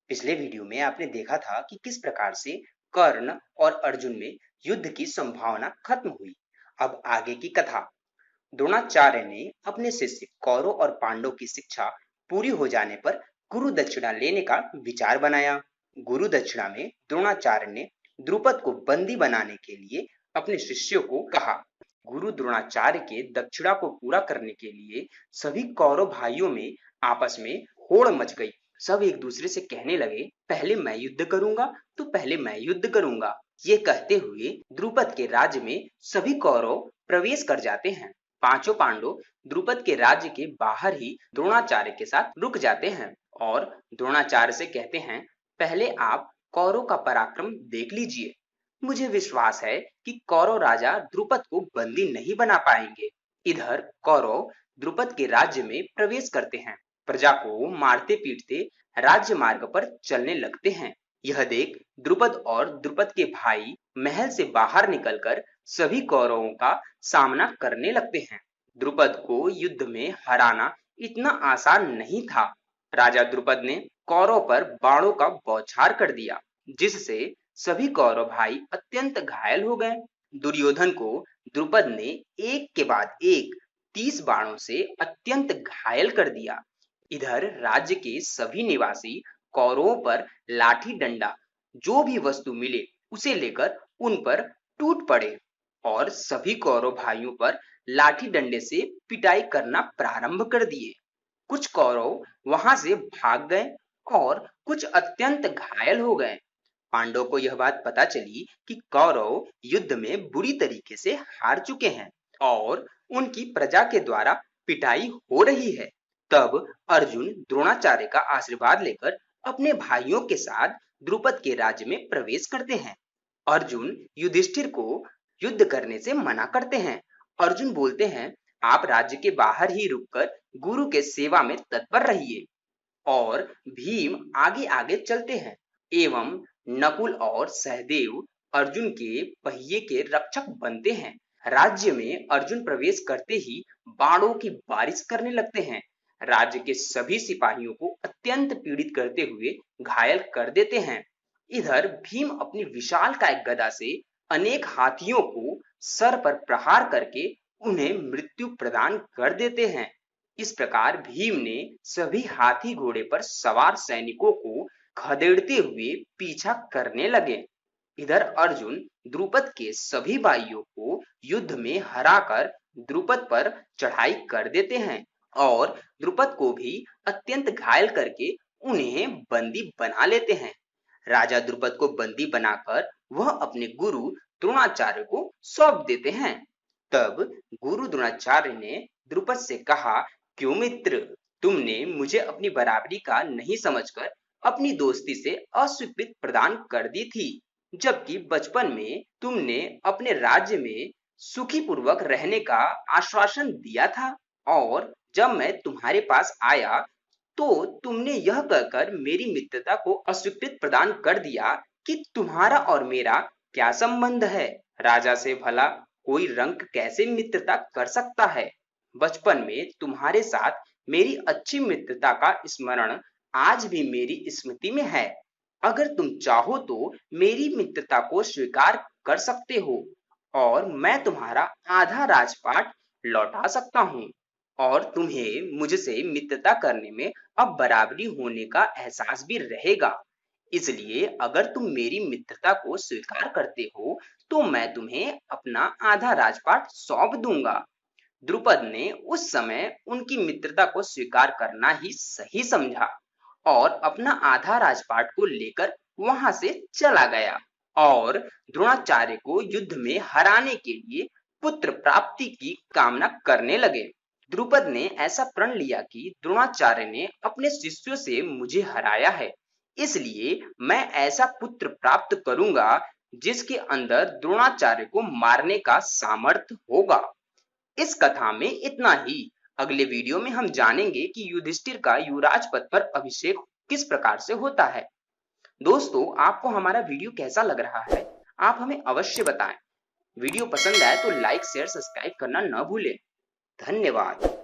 पिछले वीडियो में आपने देखा था कि किस प्रकार से कर्ण और अर्जुन में युद्ध की संभावना खत्म हुई। अब आगे की कथा। द्रोणाचार्य ने अपने शिष्य कौरव और पांडव की शिक्षा पूरी हो जाने पर गुरु दक्षिणा लेने का विचार बनाया। गुरु दक्षिणा में द्रोणाचार्य ने द्रुपद को बंदी बनाने के लिए अपने शिष्यों को कहा। गुरु द्रोणाचार्य के दक्षिणा को पूरा करने के लिए सभी कौरव भाइयों में आपस में होड़ मच गई। सब एक दूसरे से कहने लगे, पहले मैं युद्ध करूंगा तो पहले मैं युद्ध करूंगा। ये कहते हुए द्रुपद के राज्य में सभी कौरव प्रवेश कर जाते हैं। पांचों पांडव द्रुपद के राज्य के बाहर ही द्रोणाचार्य के साथ रुक जाते हैं और द्रोणाचार्य से कहते हैं, पहले आप कौरव का पराक्रम देख लीजिए। मुझे विश्वास है कि कौरव राजा द्रुपद को बंदी नहीं बना पाएंगे। इधर कौरव द्रुपद के राज्य में प्रवेश करते हैं। प्रजा को मारते पीटते राज्य मार्ग पर चलने लगते हैं। यह देख द्रुपद और द्रुपद के भाई महल से बाहर निकलकर सभी कौरवों का सामना करने लगते हैं। द्रुपद को युद्ध में हराना इतना आसान नहीं था। राजा द्रुपद ने कौरव पर बाणों का बौछार कर दिया, जिससे सभी कौरव भाई अत्यंत घायल हो गए। दुर्योधन को द्रुपद ने एक के बाद एक 30 बाणों से अत्यंत घायल कर दिया। इधर राज्य के सभी निवासी कौरवों पर लाठी डंडा जो भी वस्तु मिले उसे लेकर उन पर टूट पड़े और सभी कौरव भाइयों पर लाठी डंडे से पिटाई करना प्रारंभ कर दिए। कुछ कौरव वहां से भाग गए और कुछ अत्यंत घायल हो गए। पांडवों को यह बात पता चली कि कौरव युद्ध में बुरी तरीके से हार चुके हैं और उनकी प्रजा के द्वारा पिटाई हो रही है। तब अर्जुन द्रोणाचार्य का आशीर्वाद लेकर अपने भाइयों के साथ द्रुपद के राज्य में प्रवेश करते हैं। अर्जुन युधिष्ठिर को युद्ध करने से मना करते हैं। अर्जुन बोलते हैं, आप राज्य के बाहर ही रुककर गुरु के सेवा में तत्पर रहिए। और भीम आगे आगे चलते हैं एवं नकुल और सहदेव अर्जुन के पहिए के रक्षक बनते हैं। राज्य में अर्जुन प्रवेश करते ही बाणों की बारिश करने लगते हैं। राज्य के सभी सिपाहियों को अत्यंत पीड़ित करते हुए घायल कर देते हैं। इधर भीम अपनी विशालकाय गदा से अनेक हाथियों को सर पर प्रहार करके उन्हें मृत्यु प्रदान कर देते हैं। इस प्रकार भीम ने सभी हाथी घोड़े पर सवार सैनिकों को खदेड़ते हुए पीछा करने लगे। इधर अर्जुन द्रुपद के सभी भाइयों को युद्ध में हराकर द्रुपद पर चढ़ाई कर देते हैं और द्रुपद को भी अत्यंत घायल करके उन्हें बंदी बना लेते हैं। राजा द्रुपद को बंदी बनाकर वह अपने गुरु द्रोणाचार्य को सौंप देते हैं। तब गुरु द्रोणाचार्य ने द्रुपद से कहा, क्यों मित्र, तुमने मुझे अपनी बराबरी का नहीं समझकर अपनी दोस्ती से अस्वीकृति प्रदान कर दी थी, जबकि बचपन में तुमने अपने राज्य में सुखी पूर्वक रहने का आश्वासन दिया था और जब मैं तुम्हारे पास आया तो तुमने यह कहकर मेरी मित्रता को अस्वीकृति प्रदान कर दिया कि तुम्हारा और मेरा क्या संबंध है। राजा से भला कोई रंक कैसे मित्रता कर सकता है। बचपन में तुम्हारे साथ मेरी अच्छी मित्रता का स्मरण आज भी मेरी स्मृति में है। अगर तुम चाहो तो मेरी मित्रता को स्वीकार कर सकते हो और मैं तुम्हारा आधा राजपाट लौटा सकता हूँ और तुम्हें मुझसे मित्रता करने में अब बराबरी होने का एहसास भी रहेगा। इसलिए अगर तुम मेरी मित्रता को स्वीकार करते हो तो मैं तुम्हें अपना आधा राजपाट सौंप दूंगा। द्रुपद ने उस समय उनकी मित्रता को स्वीकार करना ही सही समझा और अपना आधा राजपाट को लेकर वहां से चला गया और द्रोणाचार्य को युद्ध में हराने के लिए पुत्र प्राप्ति की कामना करने लगे। द्रुपद ने ऐसा प्रण लिया कि द्रोणाचार्य ने अपने शिष्यों से मुझे हराया है, इसलिए मैं ऐसा पुत्र प्राप्त करूंगा जिसके अंदर द्रोणाचार्य को मारने का सामर्थ्य होगा। इस कथा में इतना ही। अगले वीडियो में हम जानेंगे कि युधिष्ठिर का युवराज पद पर अभिषेक किस प्रकार से होता है। दोस्तों, आपको हमारा वीडियो कैसा लग रहा है, आप हमें अवश्य बताएं। वीडियो पसंद आए तो लाइक शेयर सब्सक्राइब करना न भूलें। धन्यवाद।